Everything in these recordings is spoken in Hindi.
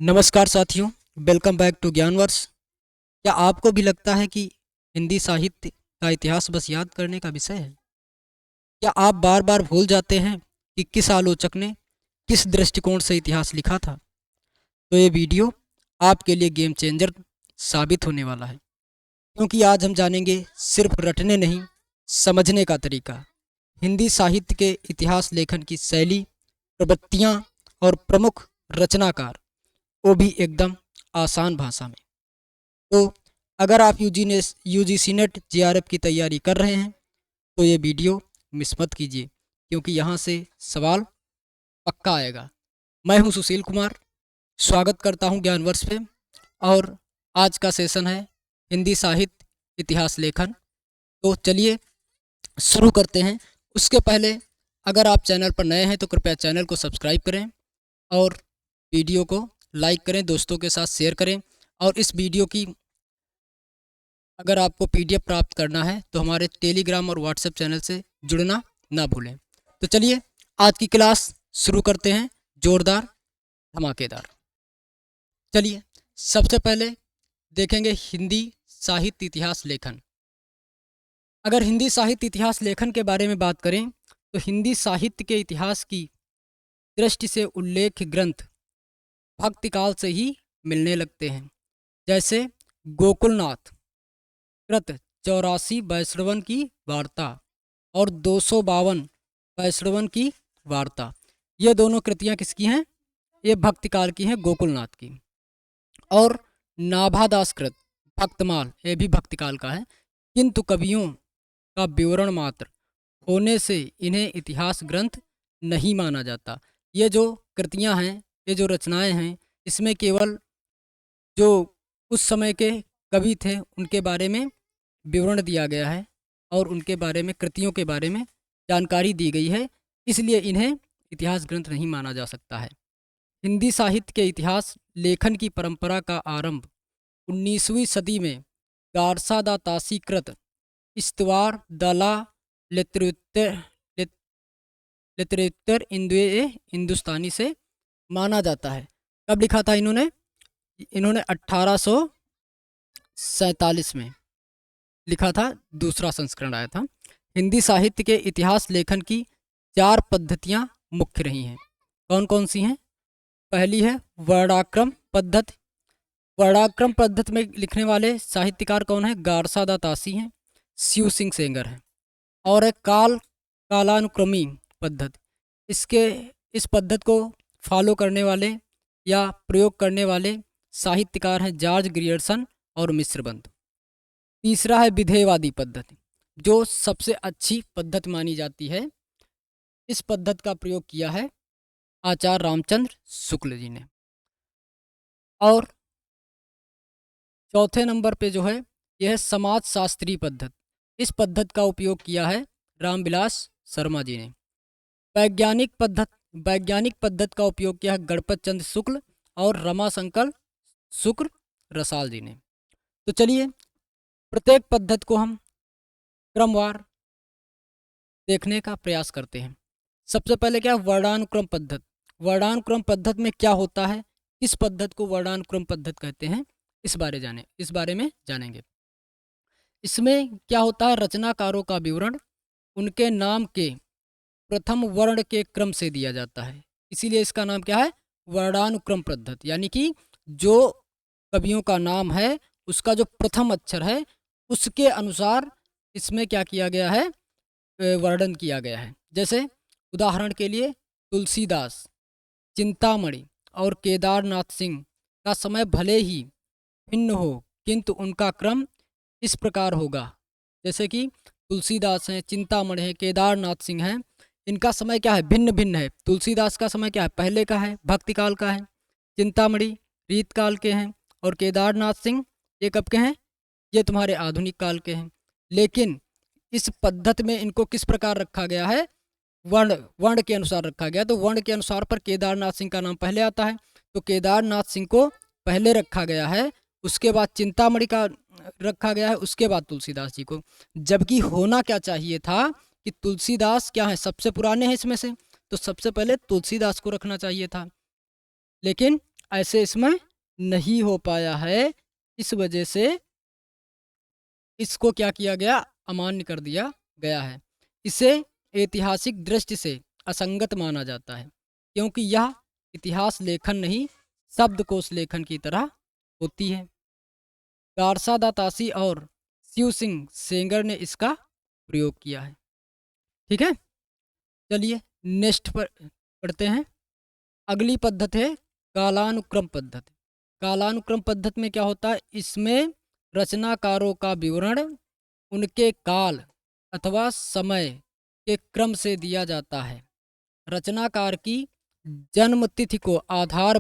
नमस्कार साथियों, वेलकम बैक टू ज्ञानवर्ष। क्या आपको भी लगता है कि हिंदी साहित्य का इतिहास बस याद करने का विषय है? क्या आप बार बार भूल जाते हैं कि किस आलोचक ने किस दृष्टिकोण से इतिहास लिखा था? तो ये वीडियो आपके लिए गेम चेंजर साबित होने वाला है, क्योंकि आज हम जानेंगे सिर्फ रटने नहीं, समझने का तरीका। हिंदी साहित्य के इतिहास लेखन की शैली, प्रवृत्तियाँ और प्रमुख रचनाकार, वो भी एकदम आसान भाषा में। तो अगर आप यूजीसी नेट जेआरएफ की तैयारी कर रहे हैं तो ये वीडियो मिस मत कीजिए, क्योंकि यहाँ से सवाल पक्का आएगा। मैं हूँ सुशील कुमार, स्वागत करता हूँ ज्ञानवर्ष पे। और आज का सेशन है हिंदी साहित्य इतिहास लेखन। तो चलिए शुरू करते हैं। उसके पहले अगर आप चैनल पर नए हैं तो कृपया चैनल को सब्सक्राइब करें और वीडियो को लाइक करें, दोस्तों के साथ शेयर करें। और इस वीडियो की अगर आपको पीडीएफ प्राप्त करना है तो हमारे टेलीग्राम और व्हाट्सएप चैनल से जुड़ना ना भूलें। तो चलिए आज की क्लास शुरू करते हैं, जोरदार धमाकेदार। चलिए सबसे पहले देखेंगे हिंदी साहित्य इतिहास लेखन। अगर हिंदी साहित्य इतिहास लेखन के बारे में बात करें तो हिंदी साहित्य के इतिहास की दृष्टि से उल्लेख ग्रंथ भक्ति काल से ही मिलने लगते हैं, जैसे गोकुलनाथ कृत 84 वैष्णवन की वार्ता और 252 वैष्णवन की वार्ता। ये दोनों कृतियाँ किसकी हैं? ये भक्तिकाल की हैं, गोकुलनाथ की। और नाभादास कृत भक्तमाल, ये भी भक्तिकाल का है, किंतु कवियों का विवरण मात्र होने से इन्हें इतिहास ग्रंथ नहीं माना जाता। ये जो कृतियाँ हैं, ये जो रचनाएं हैं, इसमें केवल जो उस समय के कवि थे उनके बारे में विवरण दिया गया है और उनके बारे में, कृतियों के बारे में जानकारी दी गई है, इसलिए इन्हें इतिहास ग्रंथ नहीं माना जा सकता है। हिंदी साहित्य के इतिहास लेखन की परंपरा का आरंभ 19वीं सदी में गारसा दा तासी कृत इस्तवार दला लितरेतर हिंदुस्तानी से माना जाता है। कब लिखा था इन्होंने? इन्होंने 1847 में लिखा था, दूसरा संस्करण आया था। हिंदी साहित्य के इतिहास लेखन की 4 पद्धतियाँ मुख्य रही हैं। कौन कौन सी हैं? पहली है वर्णाक्रम पद्धति। वर्णाक्रम पद्धति में लिखने वाले साहित्यकार कौन है? गारसा दा तासी हैं, शिव सिंह सेंगर हैं। और एक कालानुक्रमी पद्धति। इस पद्धति को फॉलो करने वाले या प्रयोग करने वाले साहित्यकार हैं जॉर्ज ग्रियर्सन और मिश्रबंधु। तीसरा है विधेयवादी पद्धति, जो सबसे अच्छी पद्धति मानी जाती है। इस पद्धति का प्रयोग किया है आचार्य रामचंद्र शुक्ल जी ने। और चौथे नंबर पे जो है यह है समाज शास्त्रीय पद्धति। इस पद्धति का उपयोग किया है रामविलास शर्मा जी ने। वैज्ञानिक पद्धति का उपयोग किया है गणपत चंद्र शुक्ल और रमाशंकर शुक्र रसाल जी ने। तो चलिए प्रत्येक पद्धति को हम क्रमवार देखने का प्रयास करते हैं। सबसे पहले क्या? वर्णानुक्रम पद्धति। वर्णानुक्रम पद्धति में क्या होता है, किस पद्धति को वर्णानुक्रम पद्धति कहते हैं, इस बारे में जानेंगे। इसमें क्या होता है? रचनाकारों का विवरण उनके नाम के प्रथम वर्ण के क्रम से दिया जाता है, इसीलिए इसका नाम क्या है? वर्णानुक्रम पद्धति। यानी कि जो कवियों का नाम है उसका जो प्रथम अक्षर है उसके अनुसार इसमें क्या किया गया है? वर्णन किया गया है। जैसे उदाहरण के लिए तुलसीदास, चिंतामणि और केदारनाथ सिंह का समय भले ही भिन्न हो, किंतु उनका क्रम इस प्रकार होगा। जैसे कि तुलसीदास हैं, चिंतामणि हैं, केदारनाथ सिंह हैं, इनका समय क्या है? भिन्न भिन्न है। तुलसीदास का समय क्या है? पहले का है, भक्तिकाल का है। चिंतामणि रीतकाल के हैं और केदारनाथ सिंह ये कब के हैं? ये तुम्हारे आधुनिक काल के हैं। लेकिन इस पद्धति में इनको किस प्रकार रखा गया है? वर्ण के अनुसार रखा गया। तो वर्ण के अनुसार पर केदारनाथ सिंह का नाम पहले आता है, तो केदारनाथ सिंह को पहले रखा गया है, उसके बाद चिंतामणि का रखा गया है, उसके बाद तुलसीदास जी को। जबकि होना क्या चाहिए था कि तुलसीदास क्या है? सबसे पुराने हैं इसमें से, तो सबसे पहले तुलसीदास को रखना चाहिए था। लेकिन ऐसे इसमें नहीं हो पाया है। इस वजह से इसको क्या किया गया, अमान्य कर दिया गया है। इसे ऐतिहासिक दृष्टि से असंगत माना जाता है क्योंकि यह इतिहास लेखन नहीं, शब्दकोश लेखन की तरह होती है। गारसा दा तासी और शिव सिंह सेंगर ने इसका प्रयोग किया है। ठीक है, चलिए नेक्स्ट पर पढ़ते हैं। अगली पद्धति है कालानुक्रम पद्धति। कालानुक्रम पद्धति में क्या होता है, इसमें रचनाकारों का विवरण उनके काल अथवा समय के क्रम से दिया जाता है। रचनाकार की जन्म तिथि को आधार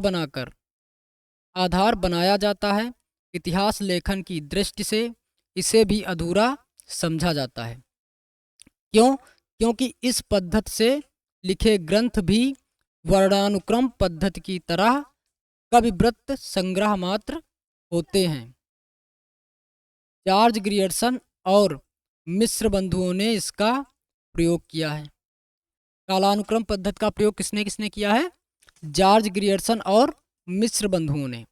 बनाया जाता है। इतिहास लेखन की दृष्टि से इसे भी अधूरा समझा जाता है। क्यों? क्योंकि इस पद्धति से लिखे ग्रंथ भी वर्णानुक्रम पद्धति की तरह कविवृत्त संग्रह मात्र होते हैं। जॉर्ज ग्रियर्सन और मिश्र बंधुओं ने इसका प्रयोग किया है। कालानुक्रम पद्धति का प्रयोग किसने किसने किया है? जॉर्ज ग्रियर्सन और मिश्र बंधुओं ने।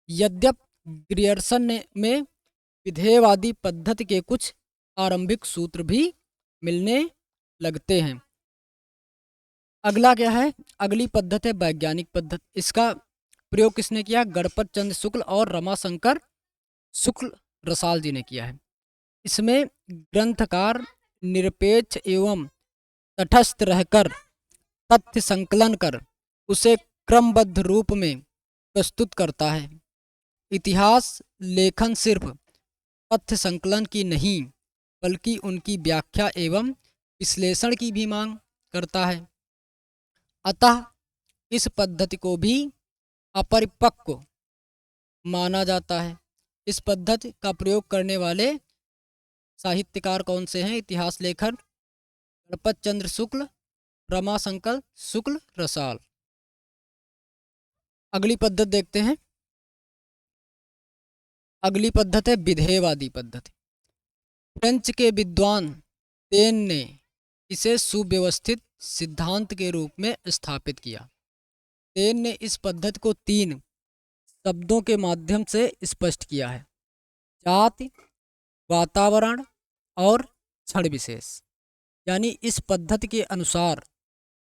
यद्यपि ग्रियर्सन में विधेयवादी पद्धति के कुछ आरंभिक सूत्र भी मिलने लगते हैं। अगला क्या है? अगली पद्धति है वैज्ञानिक पद्धति। इसका प्रयोग किसने किया? गणपत चंद्र शुक्ल और रमाशंकर शुक्ल रसाल जी ने किया है। इसमें ग्रंथकार निरपेक्ष एवं तटस्थ रहकर तथ्य संकलन कर उसे क्रमबद्ध रूप में प्रस्तुत करता है। इतिहास लेखन सिर्फ तथ्य संकलन की नहीं बल्कि उनकी व्याख्या एवं विश्लेषण की भी मांग करता है। अतः इस पद्धति को भी अपरिपक्व माना जाता है। इस पद्धति का प्रयोग करने वाले साहित्यकार कौन से हैं? इतिहास लेखन गणपत चंद्र शुक्ल, रमाशंकर शुक्ल रसाल। अगली पद्धति देखते हैं। अगली पद्धति है विधेयवादी पद्धति। फ्रेंच के विद्वान तेन ने इसे सुव्यवस्थित सिद्धांत के रूप में स्थापित किया। तेन ने इस पद्धति को 3 शब्दों के माध्यम से स्पष्ट किया है: जाति, वातावरण और क्षण विशेष। यानी इस पद्धति के अनुसार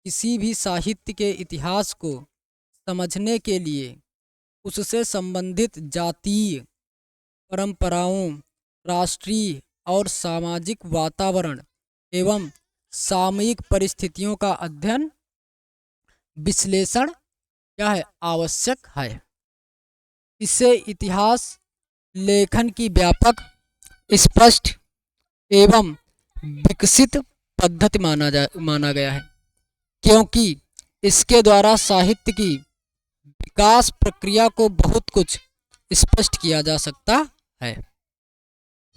किसी भी साहित्य के इतिहास को समझने के लिए उससे संबंधित जातीय परंपराओं, राष्ट्रीय और सामाजिक वातावरण एवं सामयिक परिस्थितियों का अध्ययन विश्लेषण क्या है? आवश्यक है। इससे इतिहास लेखन की व्यापक, स्पष्ट एवं विकसित पद्धति माना गया है क्योंकि इसके द्वारा साहित्य की विकास प्रक्रिया को बहुत कुछ स्पष्ट किया जा सकता है।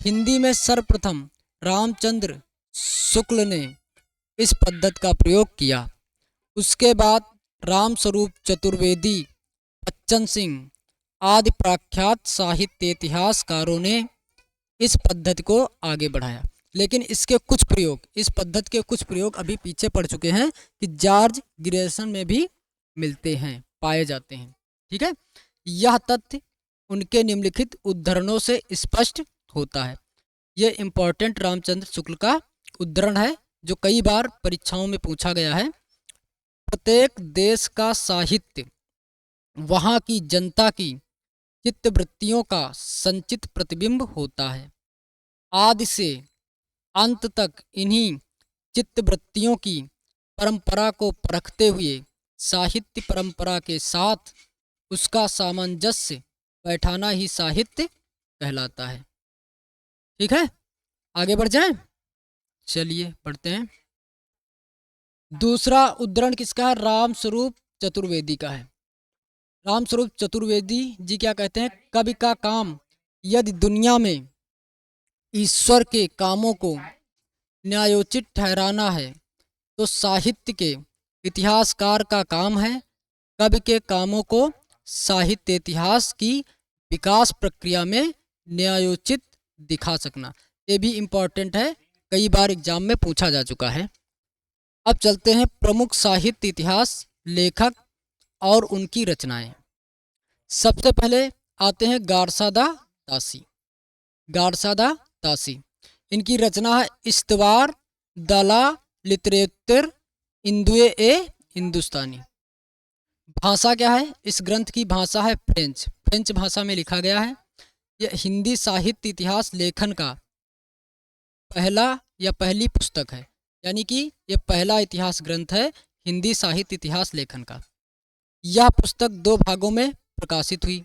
हिंदी में सर्वप्रथम रामचंद्र शुक्ल ने इस पद्धति का प्रयोग किया। उसके बाद रामस्वरूप चतुर्वेदी, बच्चन सिंह आदि प्रख्यात साहित्य इतिहासकारों ने इस पद्धति को आगे बढ़ाया। लेकिन इसके कुछ प्रयोग, इस पद्धति के कुछ प्रयोग अभी पीछे पड़ चुके हैं कि जॉर्ज ग्रियर्सन में भी मिलते हैं, पाए जाते हैं। ठीक है, यह तथ्य उनके निम्नलिखित उद्धरणों से स्पष्ट होता है। यह इम्पोर्टेंट रामचंद्र शुक्ल का उद्धरण है जो कई बार परीक्षाओं में पूछा गया है। प्रत्येक देश का साहित्य वहाँ की जनता की चित्तवृत्तियों का संचित प्रतिबिंब होता है। आदि से अंत तक इन्हीं चित्तवृत्तियों की परंपरा को परखते हुए साहित्य परंपरा के साथ उसका सामंजस्य बैठाना ही साहित्य कहलाता है। ठीक है, आगे बढ़ जाएं। चलिए पढ़ते हैं। दूसरा उद्धरण किसका है? रामस्वरूप चतुर्वेदी का है। रामस्वरूप चतुर्वेदी जी क्या कहते हैं? कवि का काम यदि दुनिया में ईश्वर के कामों को न्यायोचित ठहराना है तो साहित्य के इतिहासकार का काम है कवि के कामों को साहित्य इतिहास की विकास प्रक्रिया में न्यायोचित दिखा सकना। ये भी इम्पोर्टेंट है, कई बार एग्जाम में पूछा जा चुका है। अब चलते हैं प्रमुख साहित्य इतिहास लेखक और उनकी रचनाएं। सबसे पहले आते हैं गारसादा तासी। गारसादा तासी, इनकी रचना है इस्तवार दला लिटरेचर इंदुए ए हिंदुस्तानी। भाषा क्या है? इस ग्रंथ की भाषा है फ्रेंच। फ्रेंच भाषा में लिखा गया है। यह हिंदी साहित्य इतिहास लेखन का पहला या पहली पुस्तक है, यानी कि यह पहला इतिहास ग्रंथ है हिंदी साहित्य इतिहास लेखन का। यह पुस्तक 2 भागों में प्रकाशित हुई।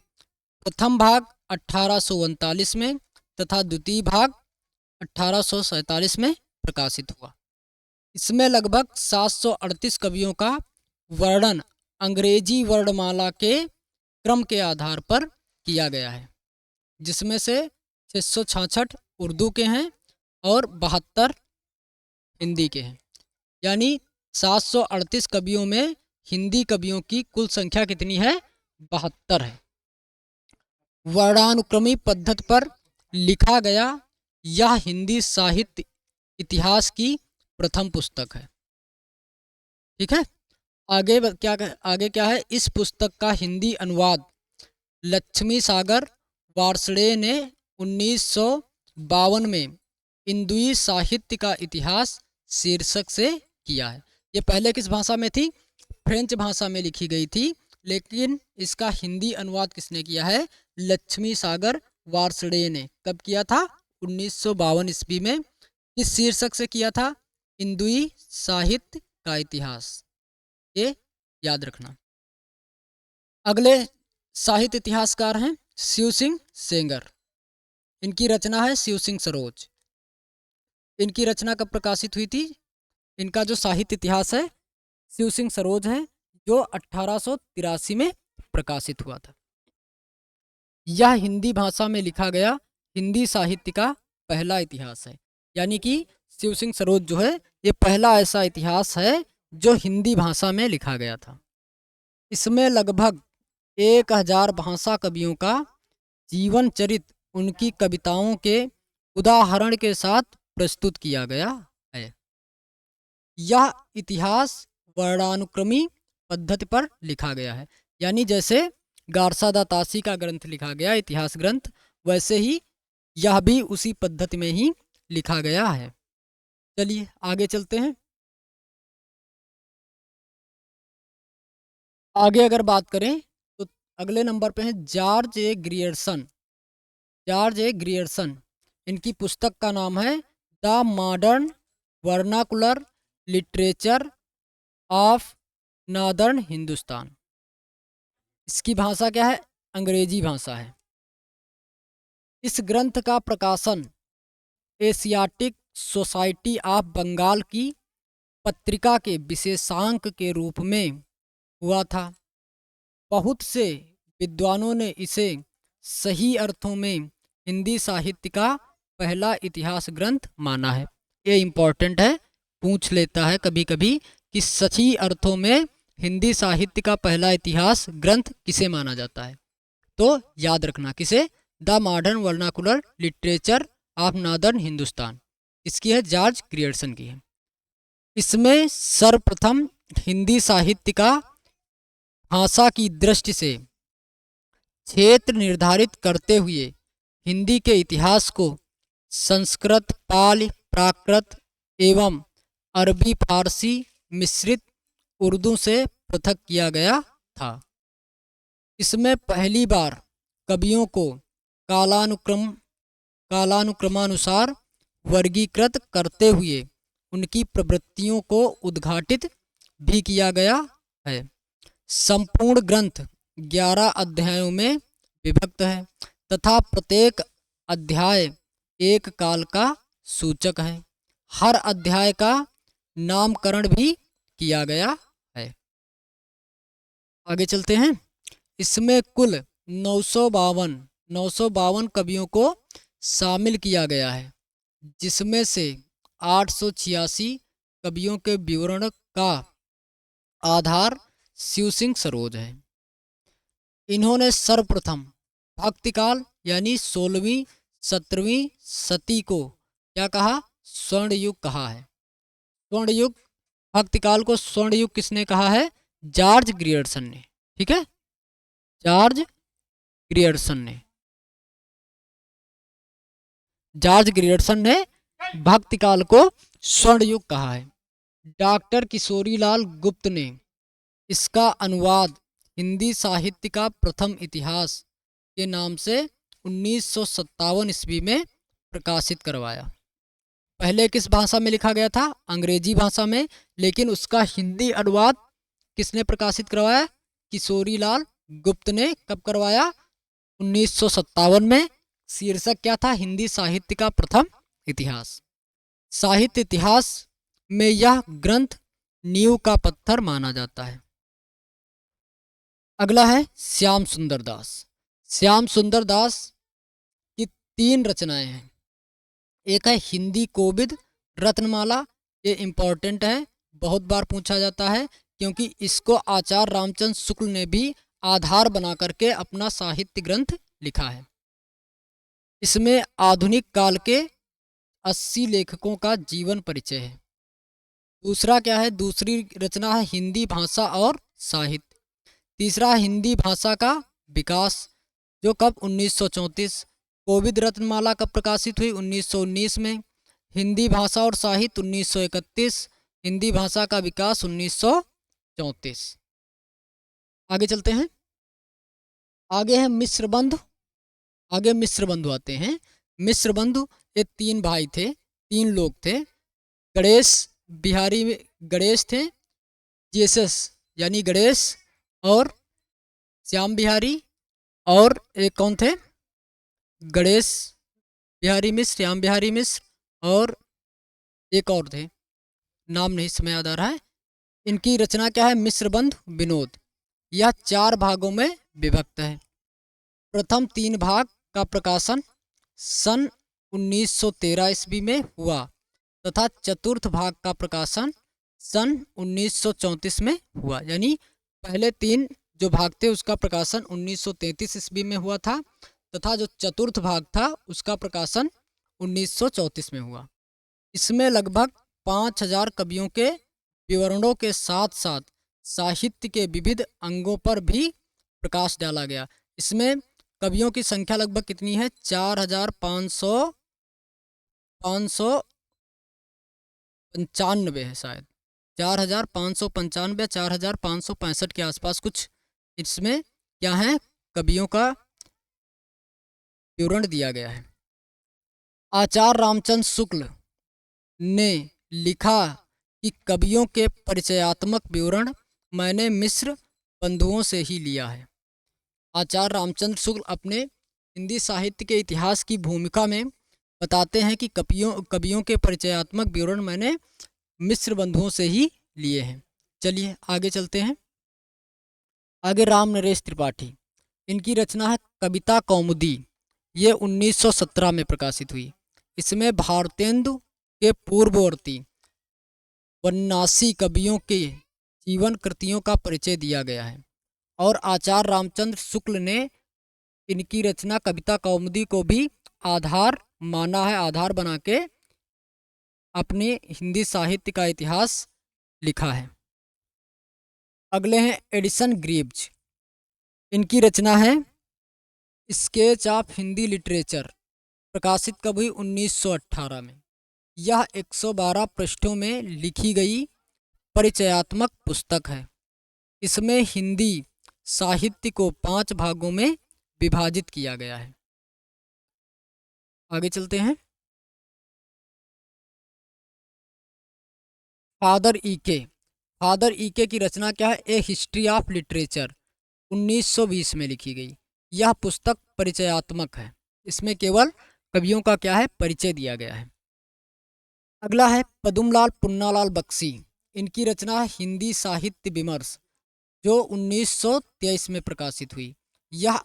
प्रथम भाग 1839 में तथा द्वितीय भाग 1847 में प्रकाशित हुआ। इसमें लगभग 738 कवियों का वर्णन अंग्रेजी वर्णमाला के क्रम के आधार पर किया गया है, जिसमें से 666 उर्दू के हैं और 72 हिंदी के हैं। यानी 738 कवियों में हिंदी कवियों की कुल संख्या कितनी है? 72 है। वर्णानुक्रमी पद्धति पर लिखा गया यह हिंदी साहित्य इतिहास की प्रथम पुस्तक है। ठीक है, आगे क्या है? इस पुस्तक का हिंदी अनुवाद लक्ष्मी सागर वार्ष्णेय ने 1952 में इंदुई साहित्य का इतिहास शीर्षक से किया है। ये पहले किस भाषा में थी? फ्रेंच भाषा में लिखी गई थी, लेकिन इसका हिंदी अनुवाद किसने किया है? लक्ष्मी सागर वार्ष्णेय ने। कब किया था? 1952 ईस्वी में। किस शीर्षक से किया था? इंदुई साहित्य का इतिहास। ये याद रखना। अगले साहित्य इतिहासकार हैं शिव सिंह सेंगर। इनकी रचना है शिव सिंह सरोज। इनकी रचना कब प्रकाशित हुई थी? इनका जो साहित्य इतिहास है शिव सिंह सरोज है, जो 1883 में प्रकाशित हुआ था। यह हिंदी भाषा में लिखा गया हिंदी साहित्य का पहला इतिहास है। यानी कि शिव सिंह सरोज जो है ये पहला ऐसा इतिहास है जो हिंदी भाषा में लिखा गया था। इसमें लगभग 1000 भाषा कवियों का जीवन चरित्र उनकी कविताओं के उदाहरण के साथ प्रस्तुत किया गया है। यह इतिहास वर्णानुक्रमी पद्धति पर लिखा गया है, यानी जैसे गारसादा तासी का ग्रंथ लिखा गया इतिहास ग्रंथ, वैसे ही यह भी उसी पद्धति में ही लिखा गया है। चलिए आगे चलते हैं। आगे अगर बात करें तो अगले नंबर पे है George A Grierson. George A Grierson, इनकी पुस्तक का नाम है the modern vernacular literature of northern Hindustan. इसकी भाषा क्या है? अंग्रेजी भाषा है। इस ग्रंथ का प्रकाशन एशियाटिक सोसाइटी ऑफ बंगाल की पत्रिका के विशेषांक के रूप में हुआ था। बहुत से विद्वानों ने इसे सही अर्थों में हिंदी साहित्य का पहला इतिहास ग्रंथ माना है। ये इम्पोर्टेंट है, पूछ लेता है कभी कभी कि सही अर्थों में हिंदी साहित्य का पहला इतिहास ग्रंथ किसे माना जाता है, तो याद रखना किसे? The modern vernacular literature of northern Hindustan. इसकी है जॉर्ज ग्रियर्सन की है। इसमें सर्वप्रथम हिंदी साहित्य का भाषा की दृष्टि से क्षेत्र निर्धारित करते हुए हिंदी के इतिहास को संस्कृत, पाली, प्राकृत एवं अरबी फारसी मिश्रित उर्दू से पृथक किया गया था। इसमें पहली बार कवियों को कालानुक्रमानुसार वर्गीकृत करते हुए उनकी प्रवृत्तियों को उद्घाटित भी किया गया है। संपूर्ण ग्रंथ 11 अध्यायों में विभक्त है तथा प्रत्येक अध्याय एक काल का सूचक है। हर अध्याय का नामकरण भी किया गया है। आगे चलते हैं। इसमें कुल 952 कवियों को शामिल किया गया है, जिसमें से 886 कवियों के विवरण का आधार शिव सिंह सरोज है। इन्होंने सर्वप्रथम भक्तिकाल यानी 16वीं 17वीं सदी को क्या कहा? स्वर्ण युग कहा है। स्वर्ण युग, भक्तिकाल को स्वर्ण युग किसने कहा है? जॉर्ज ग्रियर्सन ने। ठीक है, जॉर्ज ग्रियर्सन ने। जॉर्ज ग्रियर्सन ने भक्ति काल को स्वर्ण युग कहा है। डॉक्टर किशोरीलाल गुप्त ने इसका अनुवाद हिंदी साहित्य का प्रथम इतिहास के नाम से 1957 ईस्वी में प्रकाशित करवाया। पहले किस भाषा में लिखा गया था? अंग्रेजी भाषा में, लेकिन उसका हिंदी अनुवाद किसने प्रकाशित करवाया? किशोरीलाल गुप्त ने। कब करवाया? 1957 में। शीर्षक क्या था? हिंदी साहित्य का प्रथम इतिहास। साहित्य इतिहास में यह ग्रंथ नींव का पत्थर माना जाता है। अगला है श्याम सुंदर दास। श्याम सुंदर दास की 3 रचनाएं हैं। एक है हिंदी कोविद रत्नमाला, ये इम्पोर्टेंट है, बहुत बार पूछा जाता है, क्योंकि इसको आचार्य रामचंद्र शुक्ल ने भी आधार बना करके अपना साहित्य ग्रंथ लिखा है। इसमें आधुनिक काल के 80 लेखकों का जीवन परिचय है। दूसरा क्या है? दूसरी रचना है हिंदी भाषा और साहित्य। तीसरा हिंदी भाषा का विकास, जो कब? 1934। कोविद रत्नमाला कब प्रकाशित हुई? 1919 में। हिंदी भाषा और साहित्य 1931। हिंदी भाषा का विकास 1934। आगे चलते हैं। आगे है मिश्र बंधु। आगे मिश्र बंधु आते हैं। मिश्र बंधु ये 3 भाई थे, 3 लोग थे। गणेश थे, जीसस यानी गणेश, और श्याम बिहारी, और एक कौन थे? गणेश बिहारी मिश्र, श्याम बिहारी मिश्र, और एक और थे, नाम नहीं समय याद आ रहा है। इनकी रचना क्या है? मिश्र बंधु विनोद। यह 4 भागों में विभक्त है। प्रथम 3 भाग का प्रकाशन सन 1913 ईस्वी में हुआ तथा चतुर्थ भाग का प्रकाशन सन 1934 में हुआ। यानी पहले 3 जो भाग थे उसका प्रकाशन 1933 ईस्वी में हुआ था, तथा जो चतुर्थ भाग था उसका प्रकाशन 1934 में हुआ। इसमें लगभग 5000 कवियों के विवरणों के साथ साथ साहित्य के विविध अंगों पर भी प्रकाश डाला गया। इसमें कवियों की संख्या लगभग कितनी है? 4595 है शायद, 4595, 4565 के आसपास कुछ इसमें क्या है? कवियों का विवरण दिया गया है। आचार्य रामचंद्र शुक्ल ने लिखा कि कवियों के परिचयात्मक विवरण मैंने मिश्र बंधुओं से ही लिया है। आचार्य रामचंद्र शुक्ल अपने हिंदी साहित्य के इतिहास की भूमिका में बताते हैं कि कवियों के परिचयात्मक विवरण मैंने मिश्र बंधुओं से ही लिए हैं। चलिए आगे चलते हैं। आगे राम नरेश त्रिपाठी, इनकी रचना है कविता कौमुदी। ये 1917 में प्रकाशित हुई। इसमें भारतेंदु के पूर्ववर्ती 89 कवियों के जीवन कृतियों का परिचय दिया गया है, और आचार्य रामचंद्र शुक्ल ने इनकी रचना कविता कौमुदी को भी आधार माना है, आधार बना के अपने हिंदी साहित्य का इतिहास लिखा है। अगले हैं एडिसन ग्रीव्ज। इनकी रचना है स्केच ऑफ हिंदी लिटरेचर, प्रकाशित कब हुई? 1918 में। यह 112 पृष्ठों में लिखी गई परिचयात्मक पुस्तक है। इसमें हिंदी साहित्य को 5 भागों में विभाजित किया गया है। आगे चलते हैं। फादर ईके की रचना क्या है? ए हिस्ट्री ऑफ लिटरेचर, 1920 में लिखी गई। यह पुस्तक परिचयात्मक है। इसमें केवल कवियों का क्या है? परिचय दिया गया है। अगला है पदुमलाल पुन्नालाल बख्शी। इनकी रचना है हिंदी साहित्य विमर्श, जो 1923 में प्रकाशित हुई। यह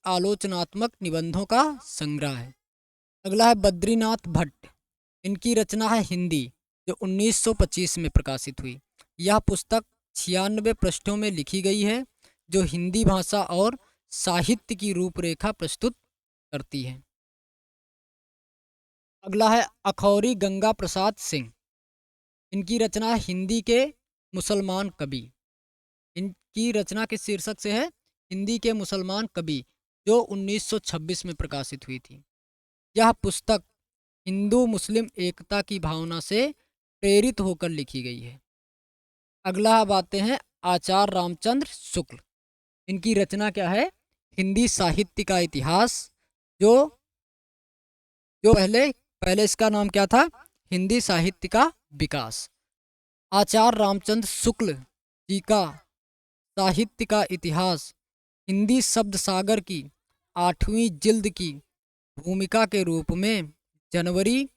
आलोचनात्मक निबंधों का संग्रह है। अगला है बद्रीनाथ भट्ट। इनकी रचना है हिंदी, जो 1925 में प्रकाशित हुई। यह पुस्तक 96 पृष्ठों में लिखी गई है, जो हिंदी भाषा और साहित्य की रूपरेखा प्रस्तुत करती है। अगला है अखौरी गंगा प्रसाद सिंह। इनकी रचना हिंदी के मुसलमान कवि। इनकी रचना किस शीर्षक से है? हिंदी के मुसलमान कवि, जो 1926 में प्रकाशित हुई थी। यह पुस्तक हिंदू मुस्लिम एकता की भावना से प्रेरित होकर लिखी गई है। अगला अब आते हैं आचार्य रामचंद्र शुक्ल। इनकी रचना क्या है? हिंदी साहित्य का इतिहास। जो जो पहले पहले इसका नाम क्या था? हिंदी साहित्य का विकास। आचार्य रामचंद्र शुक्ल जी का साहित्य का इतिहास हिंदी शब्द सागर की 8वीं जिल्द की भूमिका के रूप में जनवरी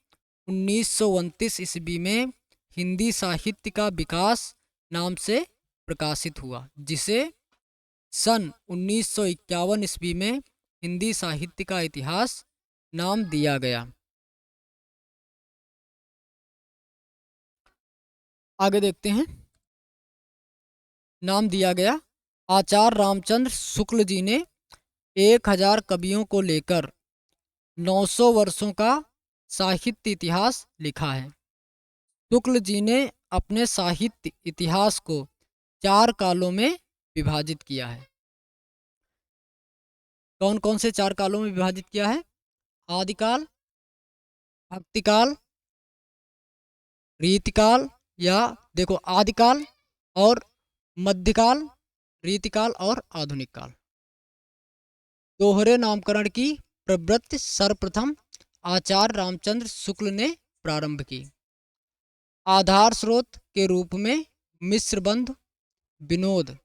1929 ईस्वी में हिंदी साहित्य का विकास नाम से प्रकाशित हुआ, जिसे सन 1951 ईस्वी में हिंदी साहित्य का इतिहास नाम दिया गया। आगे देखते हैं। नाम दिया गया। आचार्य रामचंद्र शुक्ल जी ने 1000 कवियों को लेकर 900 वर्षों का साहित्य इतिहास लिखा है। शुक्ल जी ने अपने साहित्य इतिहास को 4 कालों में विभाजित किया है। कौन कौन से 4 कालों में विभाजित किया है? आदिकाल, भक्तिकाल, रीतिकाल, या देखो आदिकाल और मध्यकाल, रीतिकाल और आधुनिक काल। दोहरे नामकरण की प्रवृत्ति सर्वप्रथम आचार्य रामचंद्र शुक्ल ने प्रारंभ की। आधार स्रोत के रूप में मिश्रबंध, विनोद,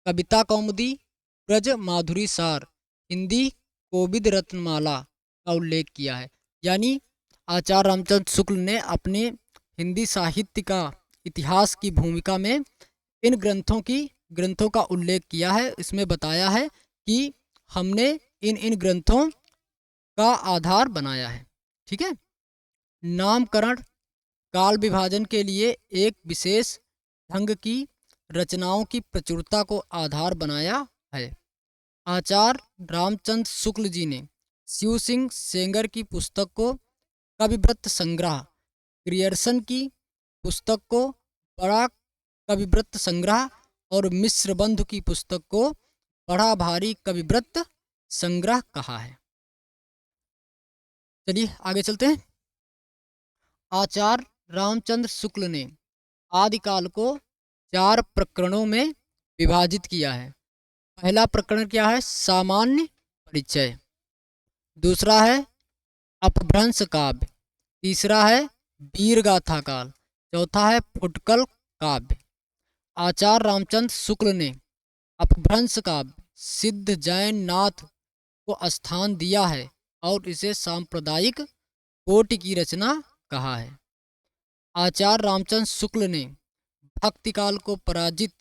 कविता कौमुदी, ब्रज माधुरी सार, हिंदी कोविद रत्नमाला का उल्लेख किया है। यानी आचार्य रामचंद्र शुक्ल ने अपने हिंदी साहित्य का इतिहास की भूमिका में इन ग्रंथों का उल्लेख किया है। इसमें बताया है कि हमने इन ग्रंथों का आधार बनाया है। ठीक है। नामकरण काल विभाजन के लिए एक विशेष ढंग की रचनाओं की प्रचुरता को आधार बनाया है। आचार्य रामचंद्र शुक्ल जी ने शिव सिंह सेंगर की पुस्तक को कविवृत्त संग्रह, ग्रियर्सन की पुस्तक को बड़ा कविवृत्त संग्रह और मिश्रबंधु की पुस्तक को बड़ा भारी कविवृत्त संग्रह कहा है। चलिए आगे चलते हैं। आचार्य रामचंद्र शुक्ल ने आदिकाल को 4 प्रकरणों में विभाजित किया है। पहला प्रकरण क्या है? सामान्य परिचय। दूसरा है अपभ्रंश काव्य। तीसरा है वीर गाथा काल। चौथा है फुटकल काव्य। आचार्य रामचंद्र शुक्ल ने अपभ्रंश काव्य सिद्ध जैन नाथ को स्थान दिया है और इसे सांप्रदायिक कोटि की रचना कहा है। आचार्य रामचंद्र शुक्ल ने भक्तिकाल को पराजित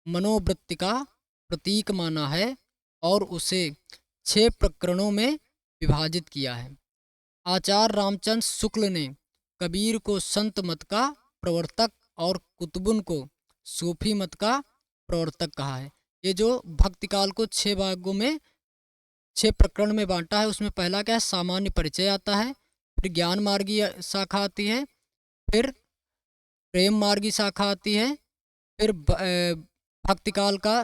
मनोवृत्ति का प्रतीक माना है और उसे 6 प्रकरणों में विभाजित किया है। आचार्य रामचंद्र शुक्ल ने कबीर को संत मत का प्रवर्तक और कुतुबुन को सूफी मत का प्रवर्तक कहा है। ये जो भक्तिकाल को 6 भागों में 6 प्रकरण में बांटा है, उसमें पहला क्या है? सामान्य परिचय आता है, फिर ज्ञान मार्गी शाखा आती है, फिर प्रेम मार्गी शाखा आती है, फिर भक्तिकाल का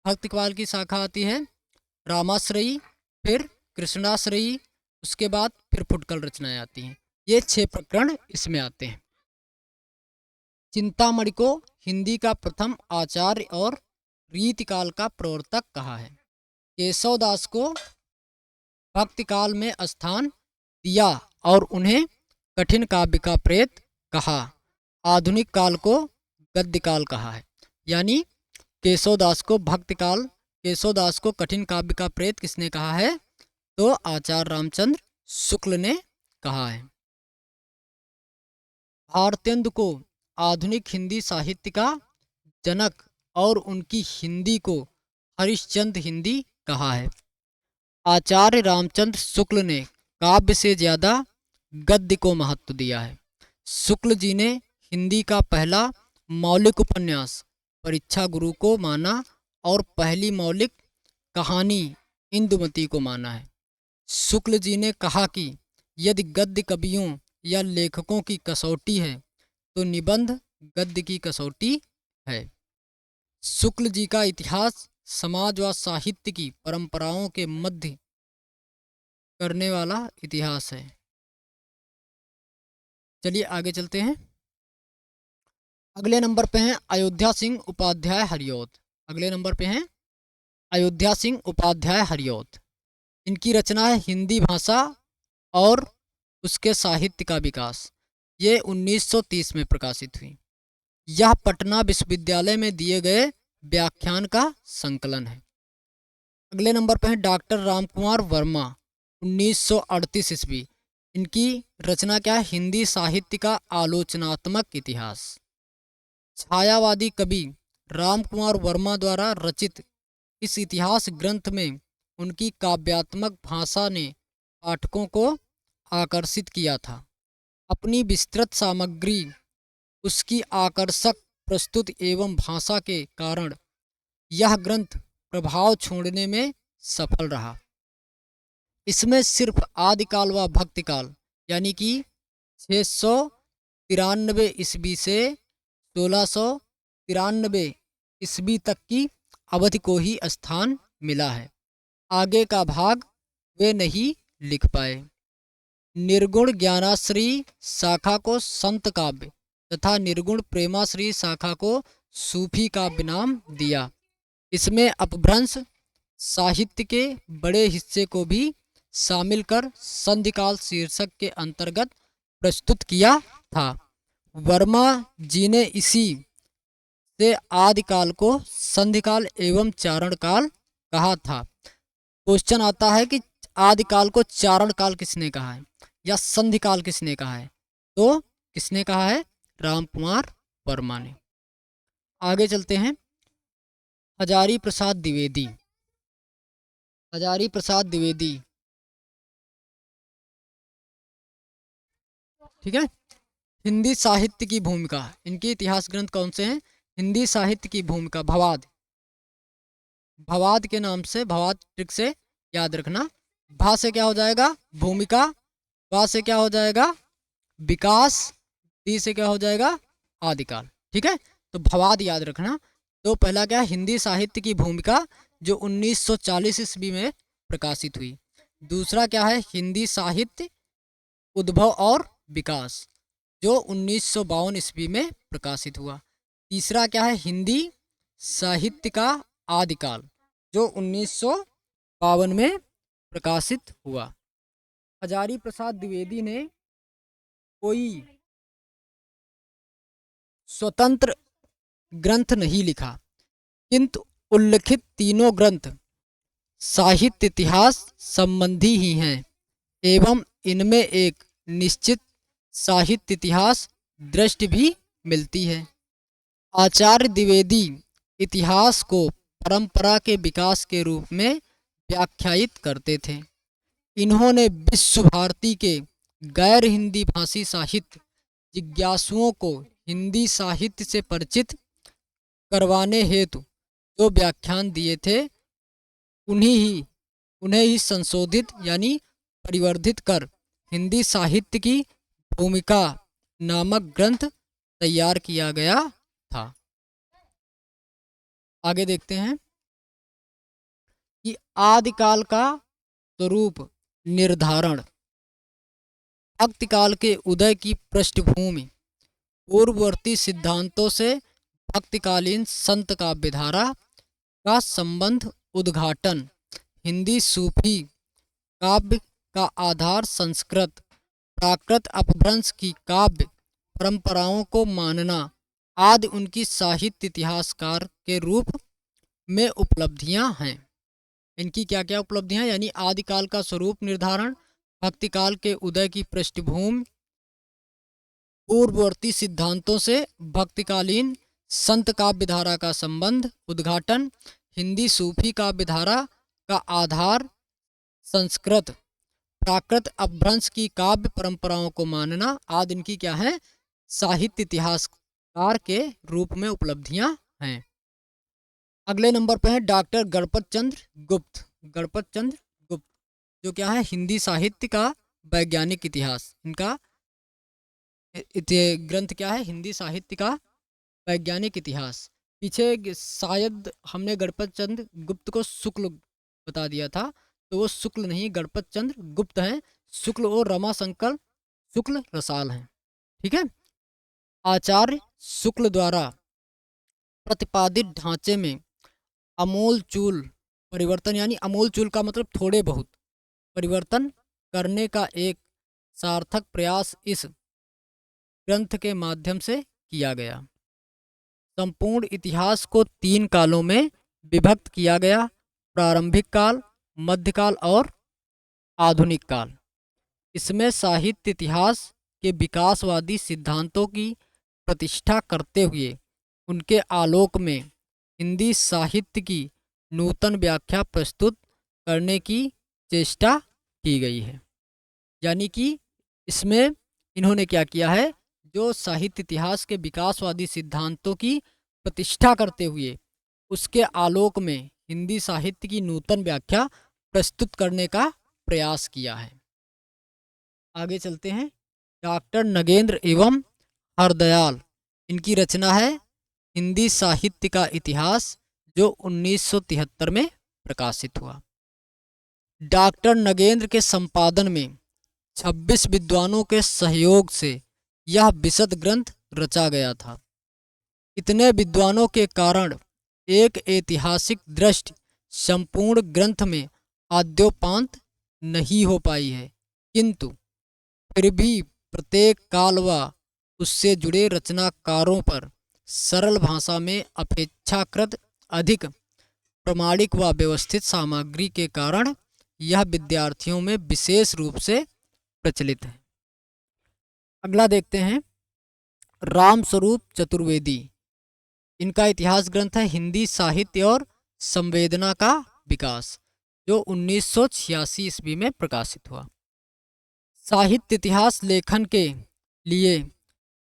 भक्तिकाल की शाखा आती है रामाश्रयी, फिर कृष्णाश्रयी, उसके बाद फिर फुटकल रचनाएं आती हैं। ये 6 प्रकरण इसमें आते हैं। चिंतामणि को हिंदी का प्रथम आचार्य और रीतिकाल का प्रवर्तक कहा है। केशवदास को भक्तिकाल में स्थान दिया और उन्हें कठिन काव्य का प्रेत कहा। आधुनिक काल को गद्यकाल कहा है। यानी केशवदास को कठिन काव्य का प्रेत किसने कहा है? तो आचार्य रामचंद्र शुक्ल ने कहा है। भारतेंदु को आधुनिक हिंदी साहित्य का जनक और उनकी हिंदी को हरिश्चंद्र हिंदी कहा है। आचार्य रामचंद्र शुक्ल ने काव्य से ज़्यादा गद्य को महत्व दिया है। शुक्ल जी ने हिंदी का पहला मौलिक उपन्यास परीक्षा गुरु को माना और पहली मौलिक कहानी इंदुमती को माना है। शुक्ल जी ने कहा कि यदि गद्य कवियों या लेखकों की कसौटी है तो निबंध गद्य की कसौटी है। शुक्ल जी का इतिहास समाज व साहित्य की परंपराओं के मध्य करने वाला इतिहास है। चलिए आगे चलते हैं। अगले नंबर पे हैं अयोध्या सिंह उपाध्याय हरिऔध। अगले नंबर पे हैं अयोध्या सिंह उपाध्याय हरिऔध। इनकी रचना है हिंदी भाषा और उसके साहित्य का विकास। ये 1930 में प्रकाशित हुई। यह पटना विश्वविद्यालय में दिए गए व्याख्यान का संकलन है। अगले नंबर पर है डॉक्टर रामकुमार वर्मा, 1938 ईस्वी। इनकी रचना क्या है? हिंदी साहित्य का आलोचनात्मक इतिहास। छायावादी कवि रामकुमार वर्मा द्वारा रचित इस इतिहास ग्रंथ में उनकी काव्यात्मक भाषा ने पाठकों को आकर्षित किया था। अपनी विस्तृत सामग्री, उसकी आकर्षक प्रस्तुत एवं भाषा के कारण यह ग्रंथ प्रभाव छोड़ने में सफल रहा। इसमें सिर्फ आदिकाल व भक्तिकाल यानी कि 693 ईस्वी से 1693 ईस्वी तक की अवधि को ही स्थान मिला है। आगे का भाग वे नहीं लिख पाए। निर्गुण ज्ञानाश्री शाखा को संत काव्य तथा निर्गुण प्रेमाश्री शाखा को सूफी काव्य नाम दिया। इसमें अपभ्रंश साहित्य के बड़े हिस्से को भी शामिल कर संधिकाल शीर्षक के अंतर्गत प्रस्तुत किया था। वर्मा जी ने इसी से आदिकाल को संधिकाल एवं चारण काल कहा था। क्वेश्चन आता है कि आदिकाल को चारण काल किसने कहा है या संधिकाल किसने कहा है? तो किसने कहा है? रामकुमार वर्मा ने। आगे चलते हैं। हजारी प्रसाद द्विवेदी। हजारी प्रसाद द्विवेदी, ठीक है। हिंदी साहित्य की भूमिका, इनके इतिहास ग्रंथ कौन से हैं? हिंदी साहित्य की भूमिका, भवाद। भवाद के नाम से, भवाद ट्रिक से याद रखना। भा से क्या हो जाएगा? भूमिका। वा से क्या हो जाएगा? विकास। ती से क्या हो जाएगा? आदिकाल। ठीक है, तो भवाद याद रखना। तो पहला क्या? हिंदी साहित्य की भूमिका, जो 1940 ईस्वी में प्रकाशित हुई। दूसरा क्या है? हिंदी साहित्य उद्भव और विकास, जो 1952 ईस्वी में प्रकाशित हुआ। तीसरा क्या है? हिंदी साहित्य का आदिकाल, जो 1952 में प्रकाशित हुआ। हजारी प्रसाद द्विवेदी ने कोई स्वतंत्र ग्रंथ नहीं लिखा, किंतु उल्लिखित तीनों ग्रंथ साहित्य इतिहास संबंधी ही हैं एवं इनमें एक निश्चित साहित्य इतिहास दृष्टि भी मिलती है। आचार्य द्विवेदी इतिहास को परंपरा के विकास के रूप में व्याख्यायित करते थे। इन्होंने विश्व भारती के गैर हिंदी भाषी साहित्य जिज्ञासुओं को हिंदी साहित्य से परिचित करवाने हेतु जो व्याख्यान दिए थे, उन्हें ही संशोधित यानी परिवर्धित कर हिंदी साहित्य की भूमिका नामक ग्रंथ तैयार किया गया था। आगे देखते हैं कि आदिकाल का स्वरूप निर्धारण। भक्तिकाल के उदय की पृष्ठभूमि, पूर्ववर्ती सिद्धांतों से भक्तिकालीन संत काव्यधारा का संबंध उद्घाटन, हिंदी सूफी काव्य का आधार संस्कृत प्राकृत अपभ्रंश की काव्य परंपराओं को मानना आदि उनकी साहित्य इतिहासकार के रूप में उपलब्धियां हैं। इनकी क्या क्या उपलब्धियां? यानी आदिकाल का स्वरूप निर्धारण, भक्तिकाल के उदय की पृष्ठभूमि, पूर्ववर्ती सिद्धांतों से भक्तिकालीन संत काव्यधारा का संबंध उद्घाटन, हिंदी सूफी काव्यधारा का आधार संस्कृत प्राकृत अपभ्रंश की काव्य परंपराओं को मानना आदि इनकी क्या है? साहित्य इतिहासकार के रूप में उपलब्धियां हैं। अगले नंबर पर है डॉक्टर गणपत चंद्र गुप्त। गणपत चंद्र गुप्त, जो क्या है? हिंदी साहित्य का वैज्ञानिक इतिहास। इनका ग्रंथ क्या है? हिंदी साहित्य का वैज्ञानिक इतिहास। पीछे शायद हमने गणपत चंद्र गुप्त को शुक्ल बता दिया था, तो वो शुक्ल नहीं, गणपत चंद्र गुप्त हैं। शुक्ल और रमाशंकर शुक्ल रसाल हैं। ठीक है। आचार्य शुक्ल द्वारा प्रतिपादित ढांचे में अमूल चूल परिवर्तन, यानी अमूल चूल का मतलब थोड़े बहुत परिवर्तन करने का एक सार्थक प्रयास इस ग्रंथ के माध्यम से किया गया। संपूर्ण इतिहास को 3 कालों में विभक्त किया गया: प्रारंभिक काल, मध्यकाल और आधुनिक काल। इसमें साहित्य इतिहास के विकासवादी सिद्धांतों की प्रतिष्ठा करते हुए उनके आलोक में हिंदी साहित्य की नूतन व्याख्या प्रस्तुत करने की चेष्टा की गई है। यानी कि इसमें इन्होंने क्या किया है, जो साहित्य इतिहास के विकासवादी सिद्धांतों की प्रतिष्ठा करते हुए उसके आलोक में हिंदी साहित्य की नूतन व्याख्या प्रस्तुत करने का प्रयास किया है। आगे चलते हैं। डॉक्टर नगेंद्र एवं हरदयाल, इनकी रचना है हिंदी साहित्य का इतिहास, जो 1973 में प्रकाशित हुआ। डॉक्टर नगेंद्र के संपादन में 26 विद्वानों के सहयोग से यह विशद ग्रंथ रचा गया था। इतने विद्वानों के कारण एक ऐतिहासिक दृष्टि संपूर्ण ग्रंथ में आद्योपांत नहीं हो पाई है, किंतु फिर भी प्रत्येक काल व उससे जुड़े रचनाकारों पर सरल भाषा में अपेक्षाकृत अधिक प्रमाणिक व व्यवस्थित सामग्री के कारण यह विद्यार्थियों में विशेष रूप से प्रचलित है। अगला देखते हैं। रामस्वरूप चतुर्वेदी, इनका इतिहास ग्रंथ है हिंदी साहित्य और संवेदना का विकास, जो 1986 ईस्वी में प्रकाशित हुआ। साहित्य इतिहास लेखन के लिए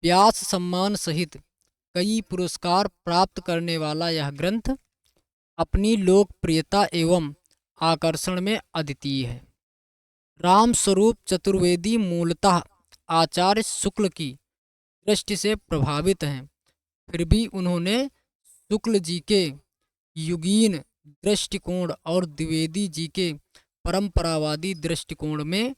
व्यास सम्मान सहित कई पुरस्कार प्राप्त करने वाला यह ग्रंथ अपनी लोकप्रियता एवं आकर्षण में अद्वितीय है। रामस्वरूप चतुर्वेदी मूलतः आचार्य शुक्ल की दृष्टि से प्रभावित हैं, फिर भी उन्होंने शुक्ल जी के युगीन दृष्टिकोण और द्विवेदी जी के परंपरावादी दृष्टिकोण में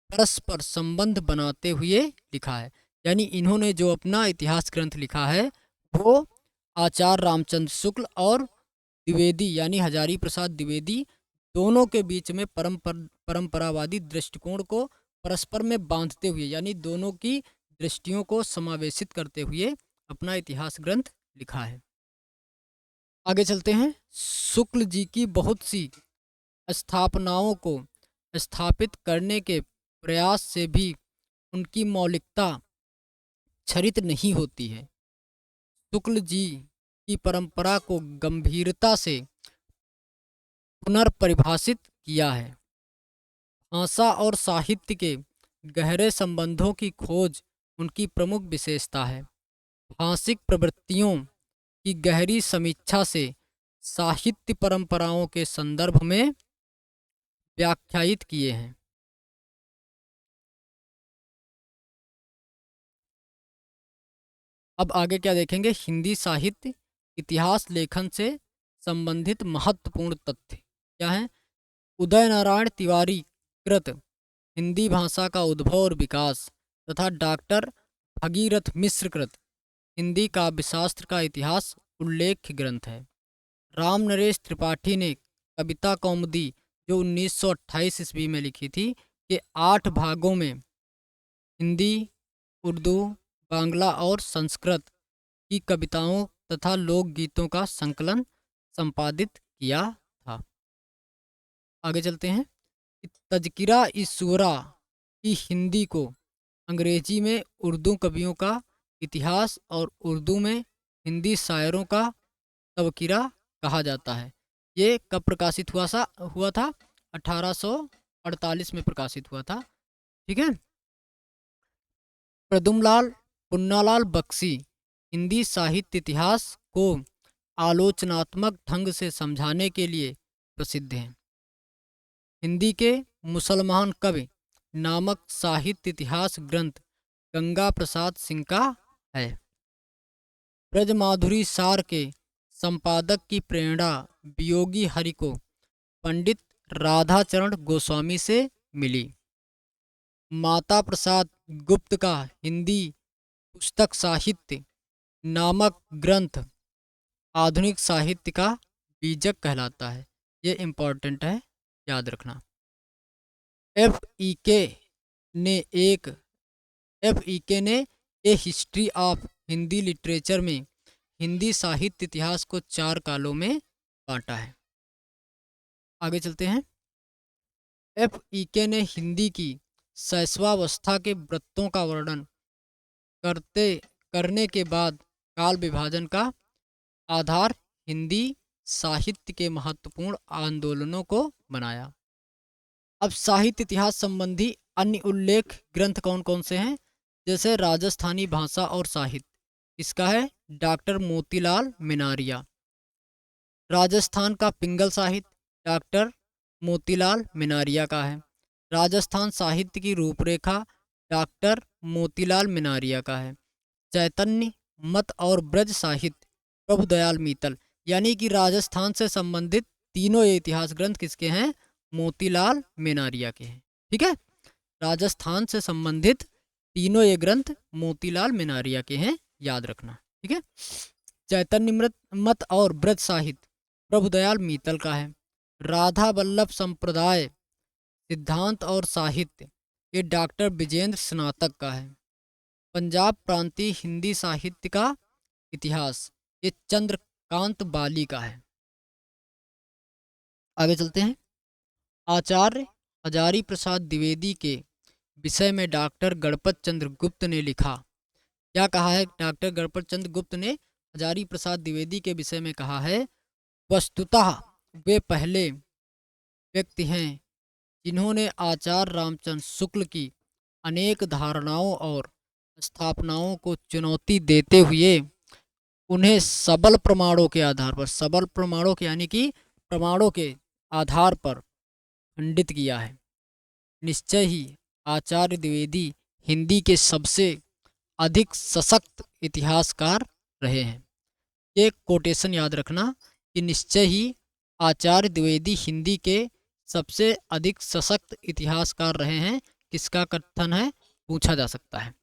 परस्पर संबंध बनाते हुए लिखा है। यानी इन्होंने जो अपना इतिहास ग्रंथ लिखा है वो आचार्य रामचंद्र शुक्ल और द्विवेदी यानी हजारी प्रसाद द्विवेदी दोनों के बीच में परंपरावादी दृष्टिकोण को परस्पर में बांधते हुए, यानी दोनों की दृष्टियों को समावेशित करते हुए अपना इतिहास ग्रंथ लिखा है। आगे चलते हैं। शुक्ल जी की बहुत सी स्थापनाओं को स्थापित करने के प्रयास से भी उनकी मौलिकता क्षरित नहीं होती है। शुक्ल जी की परंपरा को गंभीरता से पुनर्परिभाषित किया है। भाषा और साहित्य के गहरे संबंधों की खोज उनकी प्रमुख विशेषता है। भाषिक प्रवृत्तियों की गहरी समीक्षा से साहित्य परंपराओं के संदर्भ में व्याख्यायित किए हैं। अब आगे क्या देखेंगे, हिंदी साहित्य इतिहास लेखन से संबंधित महत्वपूर्ण तथ्य क्या हैं। उदय नारायण तिवारी कृत हिंदी भाषा का उद्भव और विकास तथा डॉक्टर भगीरथ मिश्र कृत हिंदी काव्यशास्त्र का इतिहास उल्लेख्य ग्रंथ है। राम नरेश त्रिपाठी ने कविता कौमुदी जो 1928 ईस्वी में लिखी थी के 8 भागों में हिंदी, उर्दू, बांग्ला और संस्कृत की कविताओं तथा लोकगीतों का संकलन संपादित किया था। आगे चलते हैं। तज़किरा इस्सूरा की हिंदी को अंग्रेजी में उर्दू कवियों का इतिहास और उर्दू में हिंदी शायरों का तज़किरा कहा जाता है। ये कब प्रकाशित हुआ था 1848 में प्रकाशित हुआ था। ठीक है। प्रदुमलाल पुन्नालाल बख्शी हिंदी साहित्य इतिहास को आलोचनात्मक ढंग से समझाने के लिए प्रसिद्ध हैं। हिंदी के मुसलमान कवि नामक साहित्य इतिहास ग्रंथ गंगा प्रसाद सिंह का है। ब्रजमाधुरी सार के संपादक की प्रेरणा वियोगी हरि को पंडित राधाचरण गोस्वामी से मिली। माता प्रसाद गुप्त का हिंदी पुस्तक साहित्य नामक ग्रंथ आधुनिक साहित्य का बीजक कहलाता है। ये इम्पोर्टेंट है, याद रखना। एफ ई के ने ए हिस्ट्री ऑफ हिंदी लिटरेचर में हिंदी साहित्य इतिहास को 4 कालों में बांटा है। आगे चलते हैं। एफ ई के ने हिंदी की शैशवावस्था के व्रतों का वर्णन करने के बाद काल विभाजन का आधार हिंदी साहित्य के महत्वपूर्ण आंदोलनों को बनाया। अब साहित्य इतिहास संबंधी अन्य उल्लेख ग्रंथ कौन कौन से हैं? जैसे राजस्थानी भाषा और साहित्य, इसका है डॉक्टर मोतीलाल मिनारिया। राजस्थान का पिंगल साहित्य डॉक्टर मोतीलाल मिनारिया का है। राजस्थान साहित्य की रूपरेखा डॉक्टर मोतीलाल मिनारिया का है। चैतन्य मत और ब्रज साहित्य प्रभुदयाल मीतल। यानी कि राजस्थान से संबंधित तीनों ये इतिहास ग्रंथ किसके हैं? मोतीलाल मिनारिया के हैं। ठीक है, राजस्थान से संबंधित तीनों ये ग्रंथ मोतीलाल मिनारिया के हैं, याद रखना। ठीक है, चैतन्य मत और ब्रज साहित्य प्रभुदयाल मीतल का है। राधा वल्लभ संप्रदाय सिद्धांत और साहित्य ये डॉक्टर विजेंद्र स्नातक का है। पंजाब प्रांतीय हिंदी साहित्य का इतिहास ये चंद्रकांत बाली का है। आगे चलते हैं। आचार्य हजारी प्रसाद द्विवेदी के विषय में डॉक्टर गणपत चंद्र गुप्त ने लिखा। क्या कहा है? डॉक्टर गणपत चंद्र गुप्त ने हजारी प्रसाद द्विवेदी के विषय में कहा है, वस्तुतः वे पहले व्यक्ति हैं जिन्होंने आचार्य रामचंद्र शुक्ल की अनेक धारणाओं और स्थापनाओं को चुनौती देते हुए उन्हें सबल प्रमाणों के आधार पर, सबल प्रमाणों के यानी कि प्रमाणों के आधार पर खंडित किया है। निश्चय ही आचार्य द्विवेदी हिंदी के सबसे अधिक सशक्त इतिहासकार रहे हैं। एक कोटेशन याद रखना कि निश्चय ही आचार्य द्विवेदी हिंदी के सबसे अधिक सशक्त इतिहासकार रहे हैं। किसका कथन है? पूछा जा सकता है।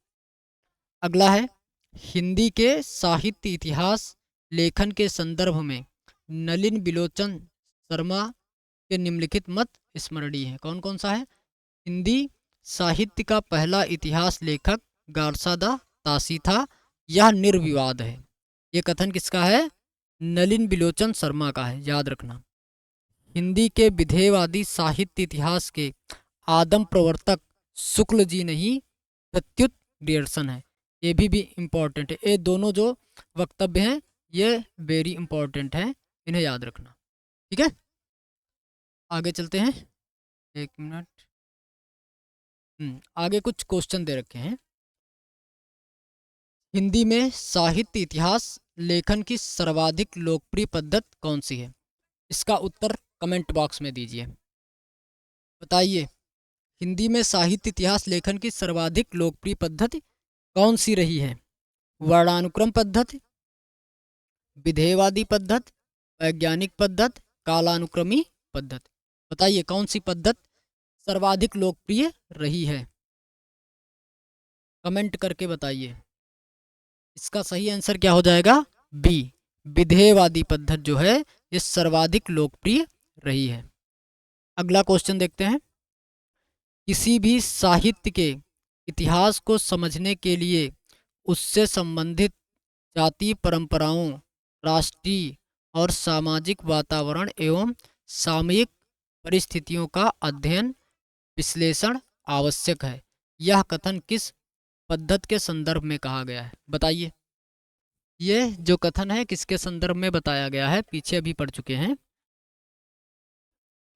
अगला है, हिंदी के साहित्य इतिहास लेखन के संदर्भ में नलिन बिलोचन शर्मा के निम्नलिखित मत स्मरणीय है। कौन कौन सा है? हिंदी साहित्य का पहला इतिहास लेखक गारसादा तासी था, यह निर्विवाद है। ये कथन किसका है? नलिन बिलोचन शर्मा का है, याद रखना। हिंदी के विधेयवादी साहित्य इतिहास के आदम प्रवर्तक शुक्ल जी नहीं प्रत्युत ग्रियर्सन है। ये भी इम्पोर्टेंट है। ये दोनों जो वक्तव्य हैं ये वेरी इंपॉर्टेंट हैं, इन्हें याद रखना। ठीक है, आगे चलते हैं। एक मिनट, आगे कुछ क्वेश्चन दे रखे हैं। हिंदी में साहित्य इतिहास लेखन की सर्वाधिक लोकप्रिय पद्धति कौन सी है? इसका उत्तर कमेंट बॉक्स में दीजिए। बताइए, हिंदी में साहित्य इतिहास लेखन की सर्वाधिक लोकप्रिय पद्धति कौन सी रही है? वर्णानुक्रम पद्धति, विधेयवादी पद्धति, वैज्ञानिक पद्धति, कालानुक्रमी पद्धति। बताइए कौन सी पद्धति सर्वाधिक लोकप्रिय रही है? कमेंट करके बताइए। इसका सही आंसर क्या हो जाएगा? बी, विधेयवादी पद्धति जो है ये सर्वाधिक लोकप्रिय रही है। अगला क्वेश्चन देखते हैं। किसी भी साहित्य के इतिहास को समझने के लिए उससे संबंधित जातीय परंपराओं, राष्ट्रीय और सामाजिक वातावरण एवं सामयिक परिस्थितियों का अध्ययन विश्लेषण आवश्यक है। यह कथन किस पद्धति के संदर्भ में कहा गया है? बताइए, ये जो कथन है किसके संदर्भ में बताया गया है? पीछे अभी पढ़ चुके हैं।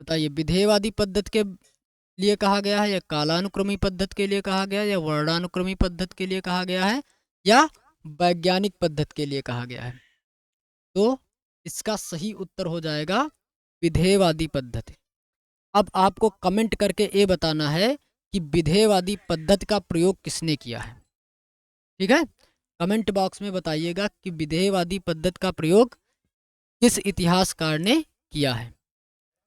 बताइए, विधेयवादी पद्धति के लिए कहा गया है, या कालानुक्रमी पद्धति के लिए कहा गया है, या वर्णानुक्रमी पद्धति के लिए कहा गया है, या वैज्ञानिक पद्धति के लिए कहा गया है? तो इसका सही उत्तर हो जाएगा विधेयवादी पद्धति। अब आपको कमेंट करके ये बताना है कि विधेयवादी पद्धति का प्रयोग किसने किया है। ठीक है, कमेंट बॉक्स में बताइएगा कि विधेयवादी पद्धति का प्रयोग किस इतिहासकार ने किया है।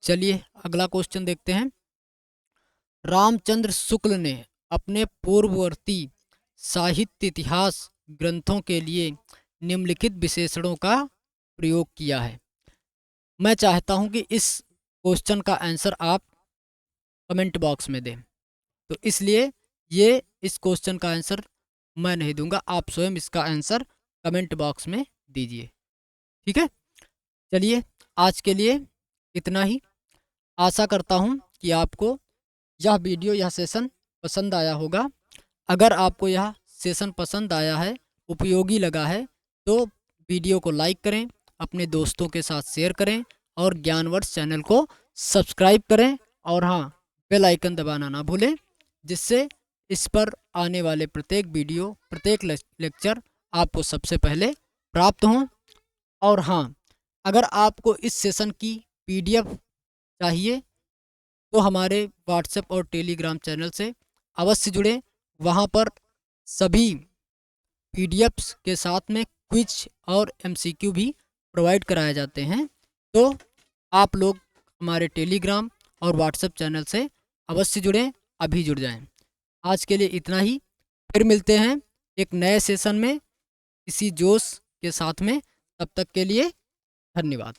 चलिए अगला क्वेश्चन देखते हैं। रामचंद्र शुक्ल ने अपने पूर्ववर्ती साहित्य इतिहास ग्रंथों के लिए निम्नलिखित विशेषणों का प्रयोग किया है। मैं चाहता हूं कि इस क्वेश्चन का आंसर आप कमेंट बॉक्स में दें, तो इसलिए ये इस क्वेश्चन का आंसर मैं नहीं दूंगा, आप स्वयं इसका आंसर कमेंट बॉक्स में दीजिए। ठीक है, चलिए आज के लिए इतना ही। आशा करता हूं कि आपको यह वीडियो, यह सेशन पसंद आया होगा। अगर आपको यह सेशन पसंद आया है, उपयोगी लगा है, तो वीडियो को लाइक करें, अपने दोस्तों के साथ शेयर करें और ज्ञानवर्स चैनल को सब्सक्राइब करें। और हाँ, बेल आइकन दबाना ना भूलें, जिससे इस पर आने वाले प्रत्येक वीडियो, प्रत्येक लेक्चर आपको सबसे पहले प्राप्त हों। और हाँ, अगर आपको इस सेशन की PDF चाहिए तो हमारे व्हाट्सएप और टेलीग्राम चैनल से अवश्य जुड़ें। वहाँ पर सभी PDFs के साथ में क्विज और MCQ भी प्रोवाइड कराए जाते हैं। तो आप लोग हमारे टेलीग्राम और व्हाट्सएप चैनल से अवश्य जुड़ें, अभी जुड़ जाएं। आज के लिए इतना ही, फिर मिलते हैं एक नए सेशन में इसी जोश के साथ में। तब तक के लिए धन्यवाद।